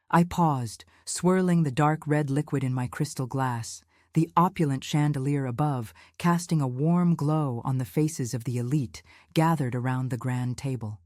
I paused, swirling the dark red liquid in my crystal glass, the opulent chandelier above casting a warm glow on the faces of the elite gathered around the grand table.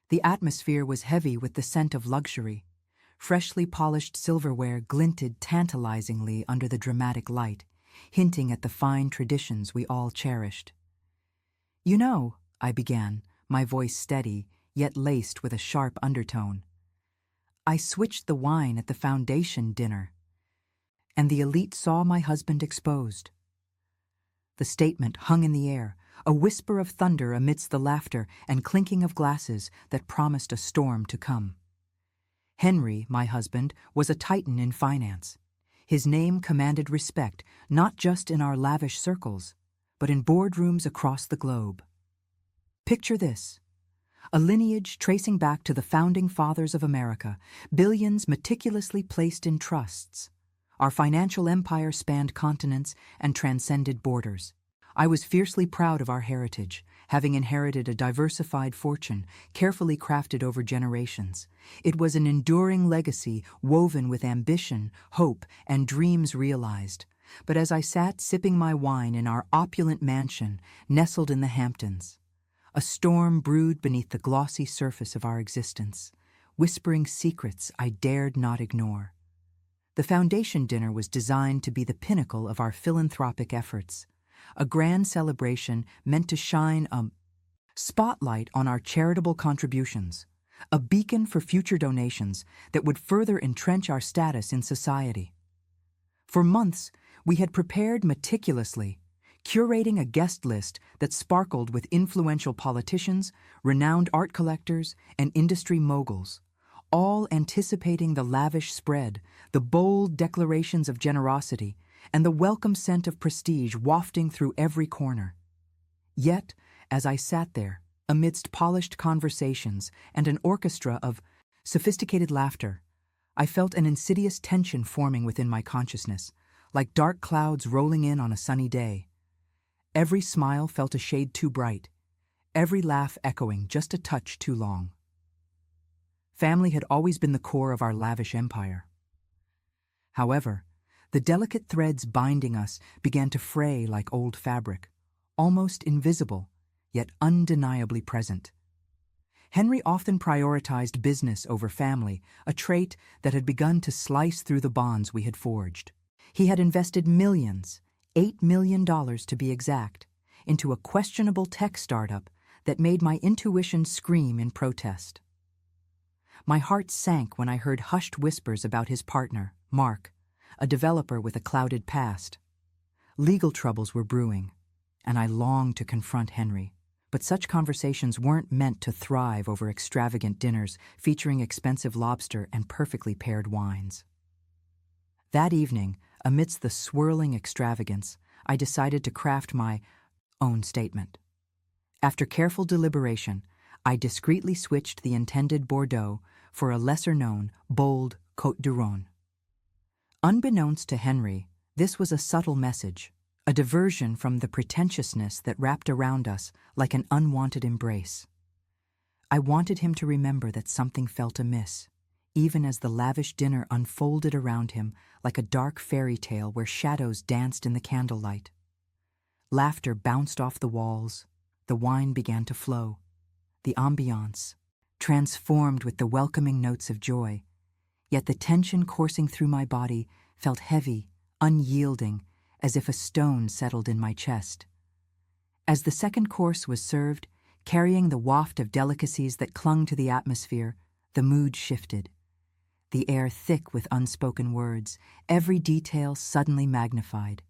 The atmosphere was heavy with the scent of luxury. Freshly polished silverware glinted tantalizingly under the dramatic light, hinting at the fine traditions we all cherished. "You know," I began, my voice steady, yet laced with a sharp undertone, "I switched the wine at the foundation dinner, and the elite saw my husband exposed." The statement hung in the air, a whisper of thunder amidst the laughter and clinking of glasses that promised a storm to come. Henry, my husband, was a titan in finance. His name commanded respect not just in our lavish circles, but in boardrooms across the globe. Picture this: a lineage tracing back to the founding fathers of America, billions meticulously placed in trusts. Our financial empire spanned continents and transcended borders. I was fiercely proud of our heritage, having inherited a diversified fortune, carefully crafted over generations. It was an enduring legacy woven with ambition, hope, and dreams realized. But as I sat sipping my wine in our opulent mansion, nestled in the Hamptons, a storm brewed beneath the glossy surface of our existence, whispering secrets I dared not ignore. The foundation dinner was designed to be the pinnacle of our philanthropic efforts, a grand celebration meant to shine a spotlight on our charitable contributions, a beacon for future donations that would further entrench our status in society. For months, we had prepared meticulously, curating a guest list that sparkled with influential politicians, renowned art collectors, and industry moguls, all anticipating the lavish spread, the bold declarations of generosity, and the welcome scent of prestige wafting through every corner. Yet, as I sat there, amidst polished conversations and an orchestra of sophisticated laughter, I felt an insidious tension forming within my consciousness, like dark clouds rolling in on a sunny day. Every smile felt a shade too bright, every laugh echoing just a touch too long. Family had always been the core of our lavish empire. However, the delicate threads binding us began to fray like old fabric, almost invisible, yet undeniably present. Henry often prioritized business over family, a trait that had begun to slice through the bonds we had forged. He had invested millions, $8 million to be exact, into a questionable tech startup that made my intuition scream in protest. My heart sank when I heard hushed whispers about his partner, Mark, a developer with a clouded past. Legal troubles were brewing, and I longed to confront Henry. But such conversations weren't meant to thrive over extravagant dinners featuring expensive lobster and perfectly paired wines. That evening, amidst the swirling extravagance, I decided to craft my own statement. After careful deliberation, I discreetly switched the intended Bordeaux for a lesser-known, bold Côte du Rhône. Unbeknownst to Henry, this was a subtle message, a diversion from the pretentiousness that wrapped around us like an unwanted embrace. I wanted him to remember that something felt amiss, even as the lavish dinner unfolded around him like a dark fairy tale where shadows danced in the candlelight. Laughter bounced off the walls, the wine began to flow, the ambiance transformed with the welcoming notes of joy, yet the tension coursing through my body felt heavy, unyielding, as if a stone settled in my chest. As the second course was served, carrying the waft of delicacies that clung to the atmosphere, the mood shifted. The air thick with unspoken words, every detail suddenly magnified.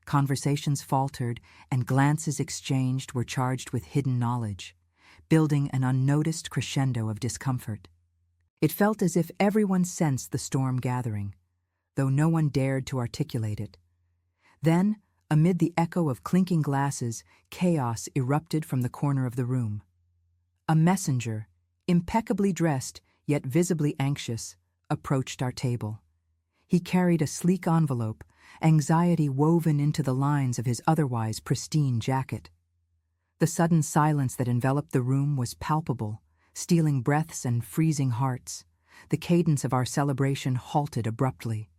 Conversations faltered, and glances exchanged were charged with hidden knowledge, building an unnoticed crescendo of discomfort. It felt as if everyone sensed the storm gathering, though no one dared to articulate it. Then, amid the echo of clinking glasses, chaos erupted from the corner of the room. A messenger, impeccably dressed yet visibly anxious, approached our table. He carried a sleek envelope, anxiety woven into the lines of his otherwise pristine jacket. The sudden silence that enveloped the room was palpable, stealing breaths and freezing hearts, the cadence of our celebration halted abruptly.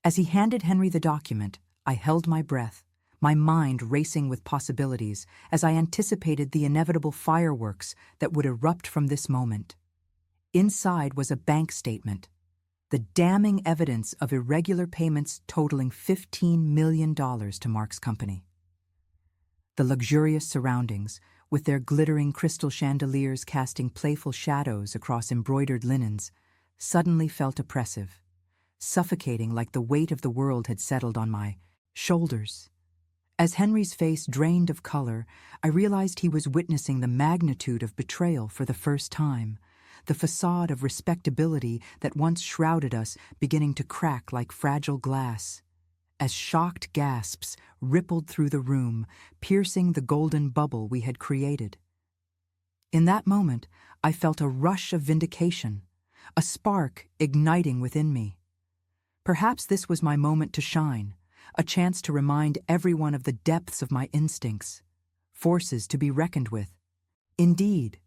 As he handed Henry the document, I held my breath, my mind racing with possibilities as I anticipated the inevitable fireworks that would erupt from this moment. Inside was a bank statement, the damning evidence of irregular payments totaling $15 million to Mark's company. The luxurious surroundings, with their glittering crystal chandeliers casting playful shadows across embroidered linens, suddenly felt oppressive, suffocating like the weight of the world had settled on my shoulders. As Henry's face drained of color, I realized he was witnessing the magnitude of betrayal for the first time, the facade of respectability that once shrouded us beginning to crack like fragile glass. As shocked gasps rippled through the room, piercing the golden bubble we had created. In that moment, I felt a rush of vindication, a spark igniting within me. Perhaps this was my moment to shine, a chance to remind everyone of the depths of my instincts, forces to be reckoned with. Indeed.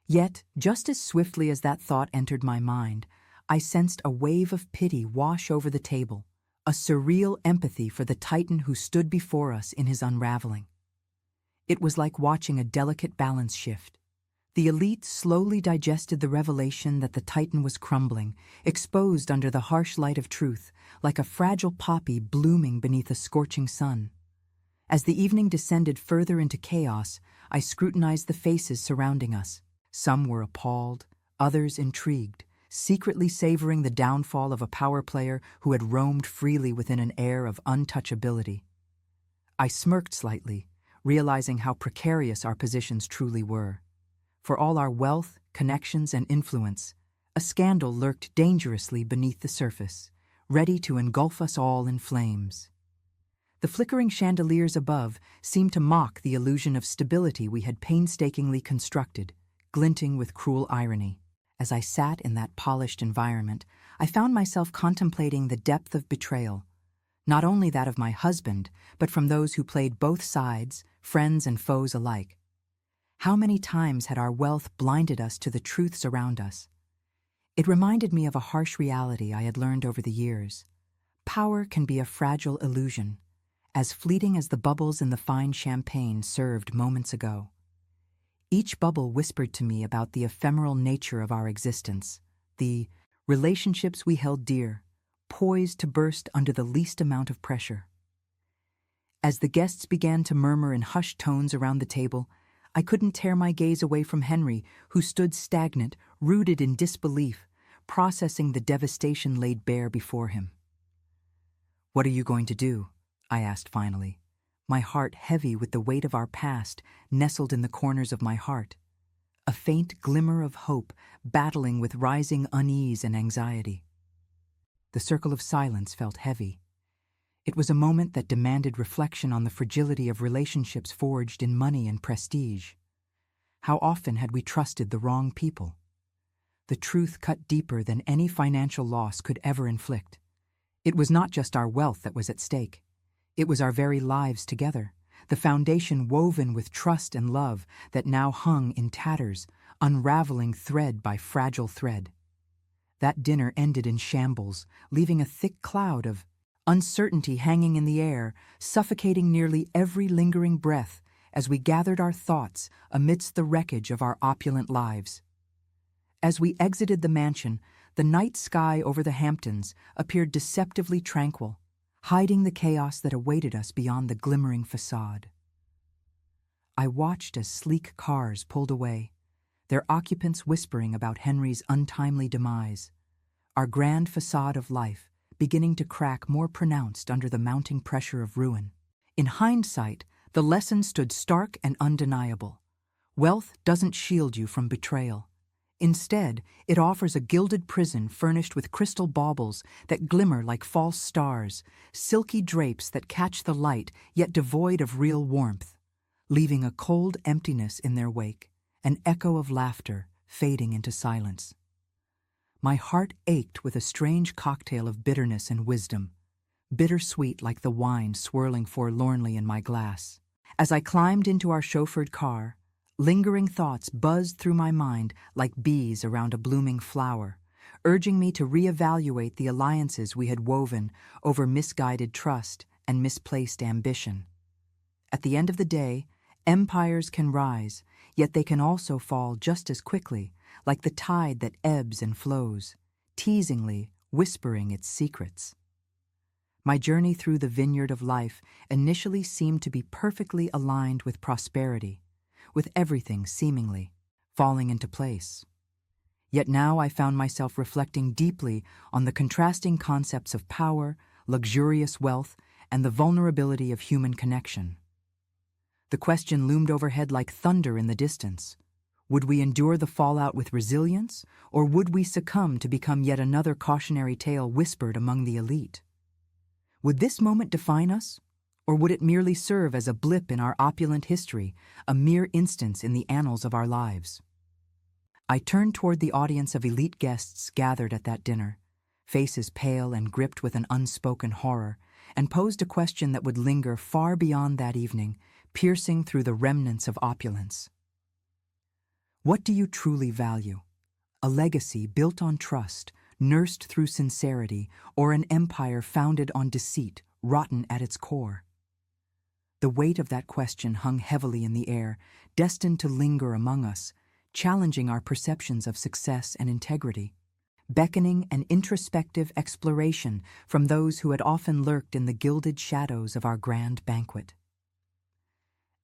Yet, just as swiftly as that thought entered my mind, I sensed a wave of pity wash over the table, a surreal empathy for the titan who stood before us in his unraveling. It was like watching a delicate balance shift. The elite slowly digested the revelation that the titan was crumbling, exposed under the harsh light of truth, like a fragile poppy blooming beneath a scorching sun. As the evening descended further into chaos, I scrutinized the faces surrounding us. Some were appalled, others intrigued, secretly savoring the downfall of a power player who had roamed freely within an air of untouchability. I smirked slightly, realizing how precarious our positions truly were. For all our wealth, connections, and influence, a scandal lurked dangerously beneath the surface, ready to engulf us all in flames. The flickering chandeliers above seemed to mock the illusion of stability we had painstakingly constructed, glinting with cruel irony. As I sat in that polished environment, I found myself contemplating the depth of betrayal, not only that of my husband, but from those who played both sides, friends and foes alike. How many times had our wealth blinded us to the truths around us? It reminded me of a harsh reality I had learned over the years. Power can be a fragile illusion, as fleeting as the bubbles in the fine champagne served moments ago. Each bubble whispered to me about the ephemeral nature of our existence, the relationships we held dear, poised to burst under the least amount of pressure. As the guests began to murmur in hushed tones around the table, I couldn't tear my gaze away from Henry, who stood stagnant, rooted in disbelief, processing the devastation laid bare before him. "What are you going to do?" I asked finally, my heart heavy with the weight of our past nestled in the corners of my heart, a faint glimmer of hope battling with rising unease and anxiety. The circle of silence felt heavy. It was a moment that demanded reflection on the fragility of relationships forged in money and prestige. How often had we trusted the wrong people? The truth cut deeper than any financial loss could ever inflict. It was not just our wealth that was at stake. It was our very lives together, the foundation woven with trust and love that now hung in tatters, unraveling thread by fragile thread. That dinner ended in shambles, leaving a thick cloud of uncertainty hanging in the air, suffocating nearly every lingering breath as we gathered our thoughts amidst the wreckage of our opulent lives. As we exited the mansion, the night sky over the Hamptons appeared deceptively tranquil, hiding the chaos that awaited us beyond the glimmering facade. I watched as sleek cars pulled away, their occupants whispering about Henry's untimely demise, our grand facade of life beginning to crack more pronounced under the mounting pressure of ruin. In hindsight, the lesson stood stark and undeniable. Wealth doesn't shield you from betrayal. Instead, it offers a gilded prison furnished with crystal baubles that glimmer like false stars, silky drapes that catch the light yet devoid of real warmth, leaving a cold emptiness in their wake, an echo of laughter fading into silence. My heart ached with a strange cocktail of bitterness and wisdom, bittersweet like the wine swirling forlornly in my glass. As I climbed into our chauffeured car, Lingering thoughts buzzed through my mind like bees around a blooming flower, urging me to reevaluate the alliances we had woven over misguided trust and misplaced ambition. At the end of the day, empires can rise, yet they can also fall just as quickly, like the tide that ebbs and flows, teasingly whispering its secrets. My journey through the vineyard of life initially seemed to be perfectly aligned with prosperity, with everything seemingly falling into place. Yet now I found myself reflecting deeply on the contrasting concepts of power, luxurious wealth, and the vulnerability of human connection. The question loomed overhead like thunder in the distance. Would we endure the fallout with resilience, or would we succumb to become yet another cautionary tale whispered among the elite? Would this moment define us, or would it merely serve as a blip in our opulent history, a mere instance in the annals of our lives? I turned toward the audience of elite guests gathered at that dinner, faces pale and gripped with an unspoken horror, and posed a question that would linger far beyond that evening, piercing through the remnants of opulence. What do you truly value? A legacy built on trust, nursed through sincerity, or an empire founded on deceit, rotten at its core? The weight of that question hung heavily in the air, destined to linger among us, challenging our perceptions of success and integrity, beckoning an introspective exploration from those who had often lurked in the gilded shadows of our grand banquet.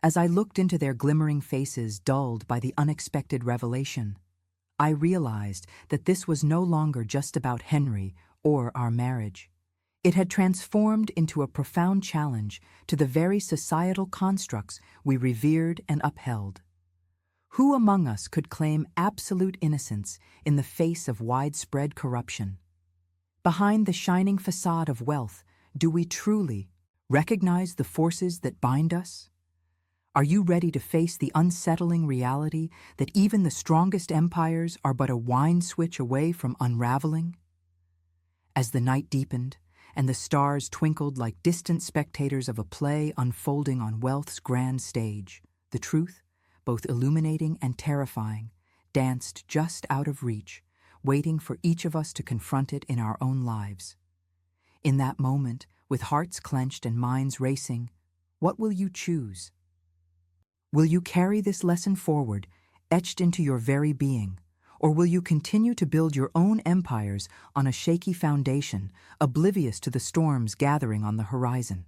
As I looked into their glimmering faces dulled by the unexpected revelation, I realized that this was no longer just about Henry or our marriage. It had transformed into a profound challenge to the very societal constructs we revered and upheld. Who among us could claim absolute innocence in the face of widespread corruption? Behind the shining facade of wealth, do we truly recognize the forces that bind us? Are you ready to face the unsettling reality that even the strongest empires are but a wind switch away from unraveling? As the night deepened and the stars twinkled like distant spectators of a play unfolding on wealth's grand stage, the truth, both illuminating and terrifying, danced just out of reach, waiting for each of us to confront it in our own lives. In that moment, with hearts clenched and minds racing, what will you choose? Will you carry this lesson forward, etched into your very being, or will you continue to build your own empires on a shaky foundation, oblivious to the storms gathering on the horizon?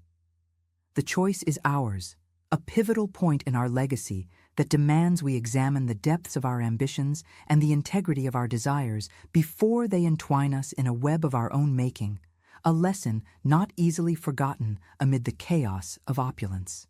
The choice is ours, a pivotal point in our legacy that demands we examine the depths of our ambitions and the integrity of our desires before they entwine us in a web of our own making, a lesson not easily forgotten amid the chaos of opulence.